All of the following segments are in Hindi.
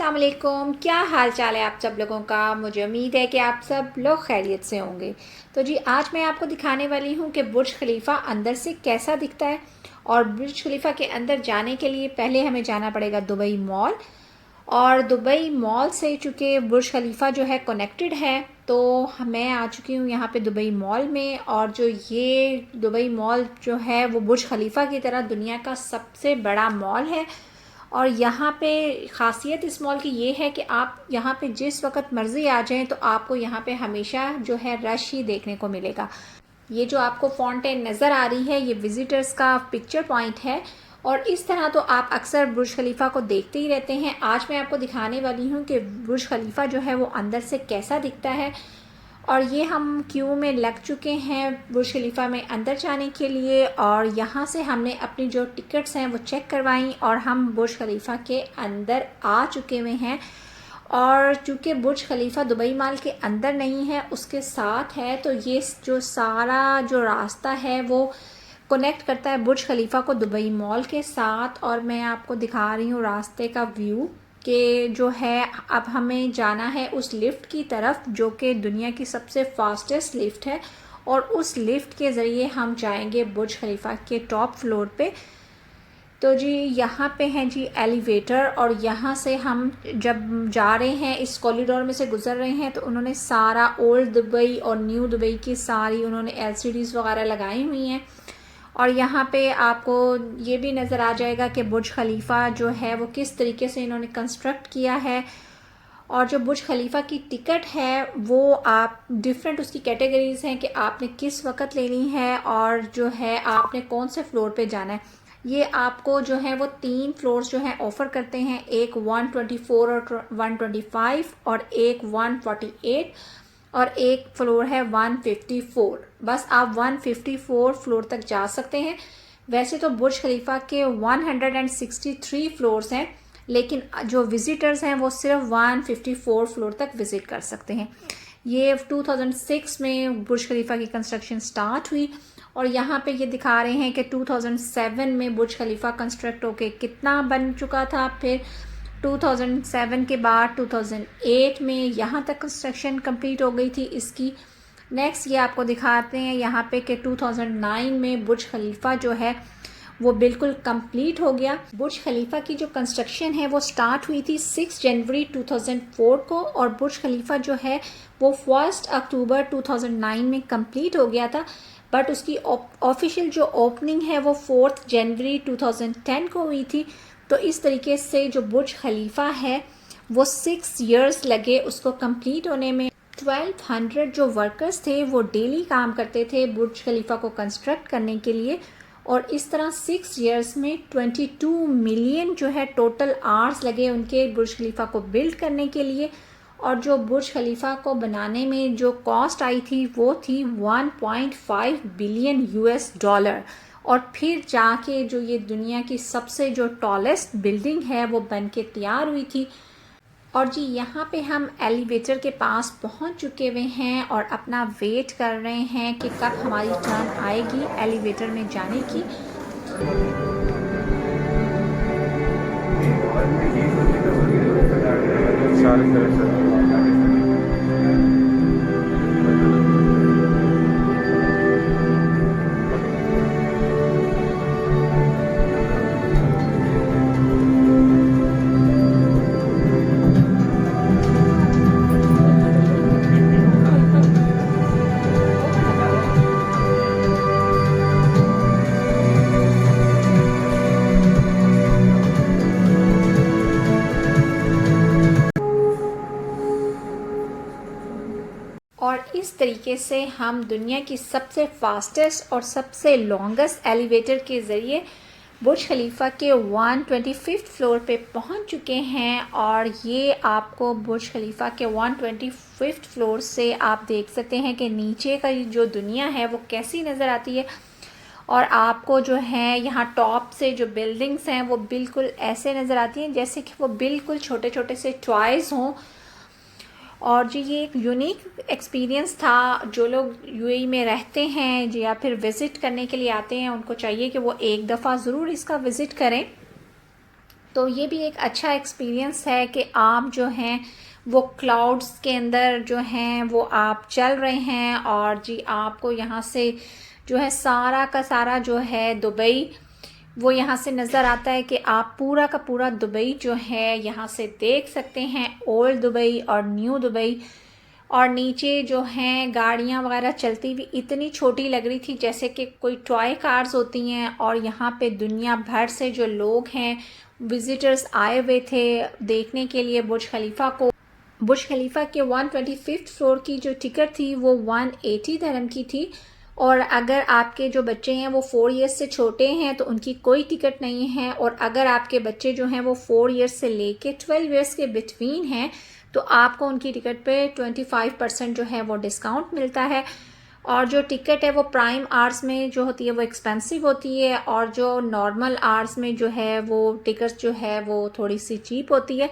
अस्सलाम वालेकुम। क्या हाल चाल है आप सब लोगों का। मुझे उम्मीद है कि आप सब लोग खैरियत से होंगे। तो जी आज मैं आपको दिखाने वाली हूँ कि बुर्ज खलीफा अंदर से कैसा दिखता है। और बुर्ज खलीफा के अंदर जाने के लिए पहले हमें जाना पड़ेगा दुबई मॉल। और दुबई मॉल से चूँकि बुर्ज खलीफा जो है कनेक्टेड है, तो मैं आ चुकी हूँ यहाँ पे दुबई मॉल में। और जो ये दुबई मॉल जो है वो बुर्ज खलीफा की तरह दुनिया का सबसे बड़ा मॉल है। और यहाँ पे ख़ासियत इस मॉल की ये है कि आप यहाँ पे जिस वक्त मर्ज़ी आ जाएं तो आपको यहाँ पे हमेशा जो है रश ही देखने को मिलेगा। ये जो आपको फाउंटेन नज़र आ रही है ये विज़िटर्स का पिक्चर पॉइंट है। और इस तरह तो आप अक्सर बुर्ज खलीफा को देखते ही रहते हैं। आज मैं आपको दिखाने वाली हूँ कि बुर्ज खलीफा जो है वो अंदर से कैसा दिखता है। और ये हम क्यू में लग चुके हैं बुर्ज खलीफा में अंदर जाने के लिए। और यहाँ से हमने अपनी जो टिकट्स हैं वो चेक करवाई और हम बुर्ज खलीफा के अंदर आ चुके हुए हैं। और चूँकि बुर्ज खलीफा दुबई मॉल के अंदर नहीं है, उसके साथ है, तो ये जो सारा जो रास्ता है वो कनेक्ट करता है बुर्ज खलीफा को दुबई मॉल के साथ। और मैं आपको दिखा रही हूँ रास्ते का व्यू कि जो है अब हमें जाना है उस लिफ्ट की तरफ जो कि दुनिया की सबसे फास्टेस्ट लिफ्ट है। और उस लिफ्ट के ज़रिए हम जाएंगे बुर्ज खलीफा के टॉप फ्लोर पे। तो जी यहाँ पे हैं जी एलिवेटर। और यहाँ से हम जब जा रहे हैं इस कॉरिडोर में से गुज़र रहे हैं तो उन्होंने सारा ओल्ड दुबई और न्यू दुबई की सारी उन्होंने एलसीडीज़ वगैरह लगाई हुई हैं। और यहाँ पे आपको ये भी नज़र आ जाएगा कि बुर्ज खलीफा जो है वो किस तरीके से इन्होंने कंस्ट्रक्ट किया है। और जो बुर्ज खलीफा की टिकट है वो आप डिफरेंट उसकी कैटेगरीज़ हैं कि आपने किस वक्त लेनी है और जो है आपने कौन से फ्लोर पे जाना है। ये आपको जो है वो 3 फ्लोर्स जो हैं ऑफ़र करते हैं, एक 124 और 125 और एक 148 और एक फ्लोर है 154। बस आप 154 फ्लोर तक जा सकते हैं। वैसे तो बुर्ज खलीफा के 163 फ्लोर्स हैं, लेकिन जो विज़िटर्स हैं वो सिर्फ 154 फ्लोर तक विज़िट कर सकते हैं। ये 2006 में बुर्ज खलीफा की कंस्ट्रक्शन स्टार्ट हुई। और यहाँ पे ये दिखा रहे हैं कि 2007 में बुर्ज खलीफा कंस्ट्रक्ट होके कितना बन चुका था। फिर 2007 के बाद 2008 में यहाँ तक कंस्ट्रक्शन कंप्लीट हो गई थी इसकी। नेक्स्ट ये आपको दिखाते हैं यहाँ पे कि 2009 में बुर्ज खलीफा जो है वो बिल्कुल कंप्लीट हो गया। बुर्ज खलीफा की जो कंस्ट्रक्शन है वो स्टार्ट हुई थी 6 जनवरी 2004 को। और बुर्ज खलीफा जो है वो 1 अक्टूबर 2009 में कंप्लीट हो गया था। बट उसकी ऑफिशियल जो ओपनिंग है वो 4 जनवरी 2010 को हुई थी। तो इस तरीके से जो बुर्ज खलीफा है वो 6 इयर्स लगे उसको कंप्लीट होने में। 1200 जो वर्कर्स थे वो डेली काम करते थे बुर्ज खलीफा को कंस्ट्रक्ट करने के लिए। और इस तरह 6 इयर्स में 22 मिलियन जो है टोटल आवर्स लगे उनके बुर्ज खलीफा को बिल्ड करने के लिए। और जो बुर्ज खलीफा को बनाने में जो कॉस्ट आई थी वो थी 1.5 बिलियन यूएस डॉलर। और फिर जाके जो ये दुनिया की सबसे जो टॉलेस्ट बिल्डिंग है वो बन के तैयार हुई थी। और जी यहाँ पे हम एलिवेटर के पास पहुँच चुके हुए हैं और अपना वेट कर रहे हैं कि कब हमारी टर्न आएगी एलिवेटर में जाने की। और इस तरीके से हम दुनिया की सबसे फास्टेस्ट और सबसे लॉन्गेस्ट एलिवेटर के ज़रिए बुर्ज खलीफा के 125 फ्लोर पे पहुंच चुके हैं। और ये आपको बुर्ज खलीफा के 125 फ्लोर से आप देख सकते हैं कि नीचे का जो दुनिया है वो कैसी नज़र आती है। और आपको जो है यहाँ टॉप से जो बिल्डिंग्स हैं वो बिल्कुल ऐसे नज़र आती हैं जैसे कि वो बिल्कुल छोटे छोटे से टॉयज़ हों। और जी ये एक यूनिक एक्सपीरियंस था। जो लोग यूएई में रहते हैं या फिर विज़िट करने के लिए आते हैं उनको चाहिए कि वो एक दफ़ा ज़रूर इसका विज़िट करें। तो ये भी एक अच्छा एक्सपीरियंस है कि आप जो हैं वो क्लाउड्स के अंदर जो हैं वो आप चल रहे हैं, और जी आपको यहाँ से जो है सारा का सारा जो है दुबई वो यहाँ से नज़र आता है कि आप पूरा का पूरा दुबई जो है यहाँ से देख सकते हैं, ओल्ड दुबई और न्यू दुबई। और नीचे जो हैं गाड़ियाँ वगैरह चलती हुई इतनी छोटी लग रही थी जैसे कि कोई टॉय कार्स होती हैं, और यहाँ पे दुनिया भर से जो लोग हैं विज़िटर्स आए हुए थे देखने के लिए बुर्ज खलीफा को। बुर्ज खलीफा के 125th फ्लोर की जो टिकट थी वो 180 दिरहम की थी, और अगर आपके जो बच्चे हैं वो 4 इयर्स से छोटे हैं तो उनकी कोई टिकट नहीं है, और अगर आपके बच्चे जो हैं वो 4 इयर्स से लेके 12 इयर्स के बिटवीन हैं तो आपको उनकी टिकट पे 25% जो है वो डिस्काउंट मिलता है। और जो टिकट है वो प्राइम आवर्स में जो होती है वो एक्सपेंसिव होती है, और जो नॉर्मल आवर्स में जो है वो टिकट जो है वो थोड़ी सी चीप होती है।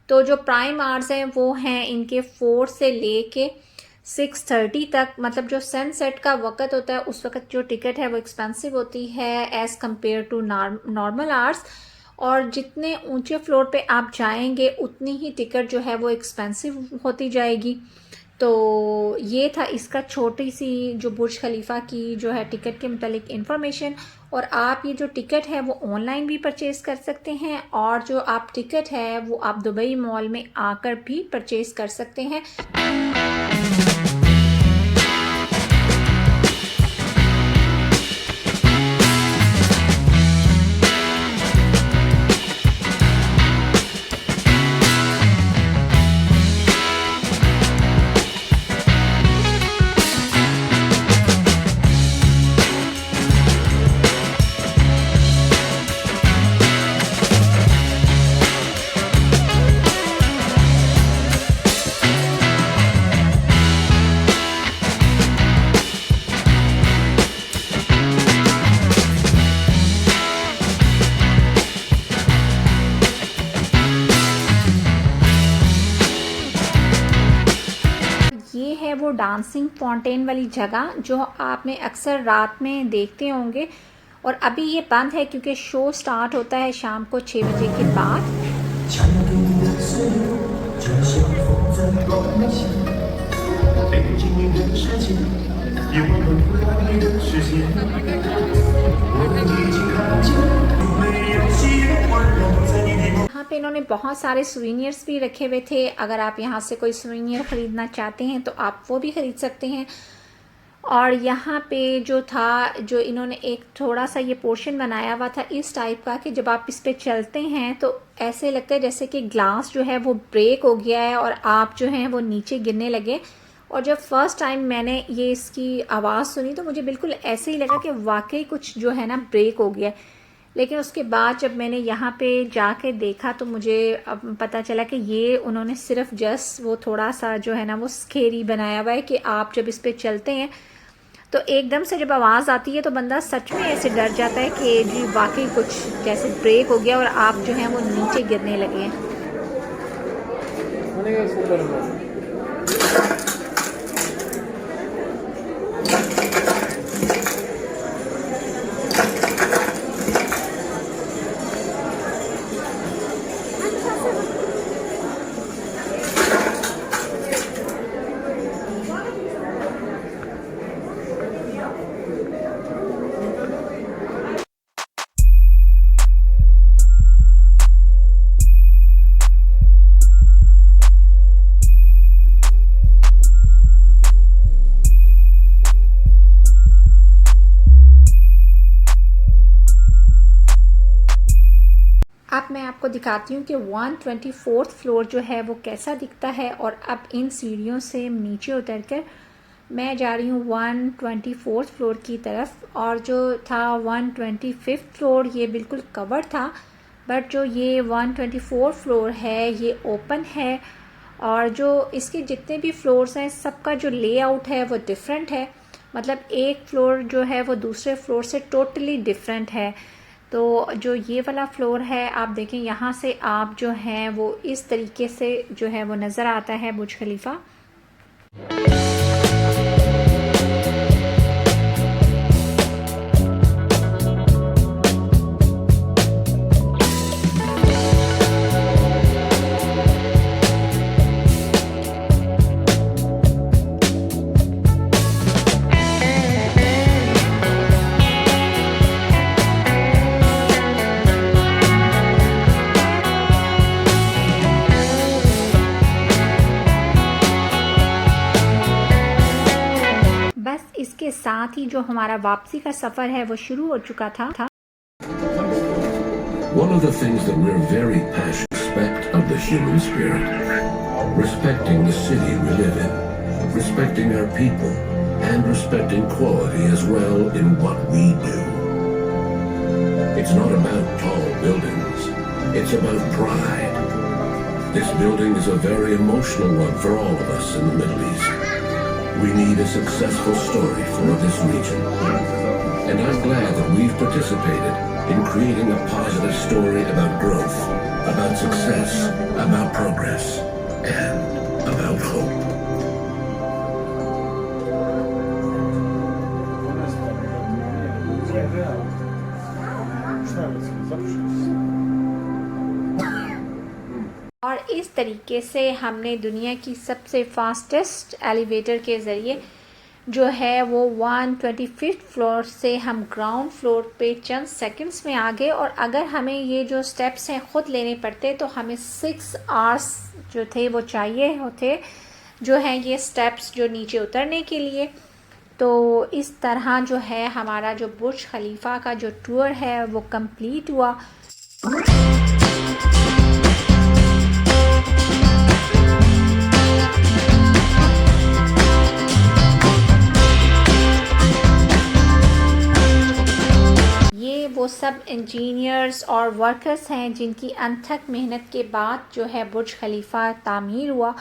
तो जो प्राइम आवर्स हैं वो हैं इनके 4 से लेके 6:30 तक, मतलब जो सनसेट का वक़्त होता है उस वक़्त जो टिकट है वो एक्सपेंसिव होती है as compare to normal hours. और जितने ऊंचे फ्लोर पे आप जाएंगे उतनी ही टिकट जो है वो एक्सपेंसिव होती जाएगी। तो ये था इसका छोटी सी जो बुर्ज खलीफा की जो है टिकट के मतलब इंफॉर्मेशन। और आप ये जो टिकट है वो ऑनलाइन भी परचेज़ कर सकते हैं, और जो आप टिकट है वो आप दुबई मॉल में आकर भी परचेज़ कर सकते हैं। ये है वो डांसिंग फाउंटेन वाली जगह जो आपने अक्सर रात में देखते होंगे, और अभी ये बंद है क्योंकि शो स्टार्ट होता है शाम को 6 बजे के बाद। यहाँ पे इन्होंने बहुत सारे सुवेनियर्स भी रखे हुए थे, अगर आप यहाँ से कोई सुवेनियर ख़रीदना चाहते हैं तो आप वो भी ख़रीद सकते हैं। और यहाँ पे जो था जो इन्होंने एक थोड़ा सा ये पोर्शन बनाया हुआ था इस टाइप का कि जब आप इस पे चलते हैं तो ऐसे लगता है जैसे कि ग्लास जो है वो ब्रेक हो गया है और आप जो हैं वो नीचे गिरने लगे। और जब फर्स्ट टाइम मैंने ये इसकी आवाज़ सुनी तो मुझे बिल्कुल ऐसे ही लगा कि वाकई कुछ जो है ना ब्रेक हो गया। लेकिन उसके बाद जब मैंने यहाँ पे जाके देखा तो मुझे अब पता चला कि ये उन्होंने सिर्फ जस्ट वो थोड़ा सा जो है ना वो स्केरी बनाया हुआ है कि आप जब इस पे चलते हैं तो एकदम से जब आवाज़ आती है तो बंदा सच में ऐसे डर जाता है कि जी वाकई कुछ जैसे ब्रेक हो गया और आप जो हैं वो नीचे गिरने लगे हैं। अब मैं आपको दिखाती हूँ कि 124th फ्लोर जो है वो कैसा दिखता है। और अब इन सीढ़ियों से नीचे उतरकर मैं जा रही हूँ 124th फ्लोर की तरफ। और जो था 125th फ्लोर ये बिल्कुल कवर था, बट जो ये 124 फ्लोर है ये ओपन है। और जो इसके जितने भी फ्लोर्स हैं सबका जो लेआउट है वो डिफरेंट है, मतलब एक फ्लोर जो है वो दूसरे फ्लोर से टोटली डिफरेंट है। तो जो ये वाला फ्लोर है आप देखें यहाँ से आप जो हैं वो इस तरीके से जो है वो नज़र आता है बुर्ज खलीफा। साथ ही जो हमारा वापसी का सफ़र है वो शुरू हो चुका था। One of the things that we're very passionate respect of the human spirit, respecting the city we live in, respecting our people, and respecting quality as well in what we do. It's not about tall buildings, it's about pride. This building is a very emotional one for all of us in the Middle East. We need a successful story for this region. And I'm glad that we've participated in creating a positive story about growth, about success, about progress, and about hope. और इस तरीके से हमने दुनिया की सबसे फास्टेस्ट एलिवेटर के ज़रिए जो है वो 125th फ्लोर से हम ग्राउंड फ्लोर पे चंद सेकंड्स में आ गए। और अगर हमें ये जो स्टेप्स हैं ख़ुद लेने पड़ते तो हमें 6 आवर्स जो थे वो चाहिए होते जो हैं ये स्टेप्स जो नीचे उतरने के लिए। तो इस तरह जो है हमारा जो बुर्ज खलीफा का जो टूर है वो कंप्लीट हुआ। वो सब इंजीनियर्स और वर्कर्स हैं जिनकी अनथक मेहनत के बाद जो है बुर्ज खलीफा तामीर हुआ।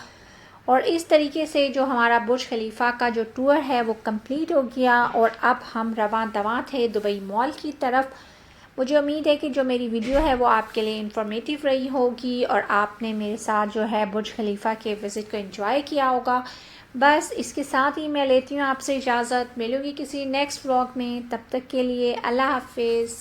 और इस तरीके से जो हमारा बुर्ज खलीफा का जो टूर है वो कंप्लीट हो गया और अब हम रवां दवां थे दुबई मॉल की तरफ। मुझे उम्मीद है कि जो मेरी वीडियो है वो आपके लिए इंफॉर्मेटिव रही होगी और आपने मेरे साथ जो है बुर्ज खलीफा के विज़िट को एंजॉय किया होगा। बस इसके साथ ही मैं लेती हूँ आपसे इजाज़त। मिलूँगी किसी नेक्स्ट व्लॉग में, तब तक के लिए अल्लाह हाफिज़।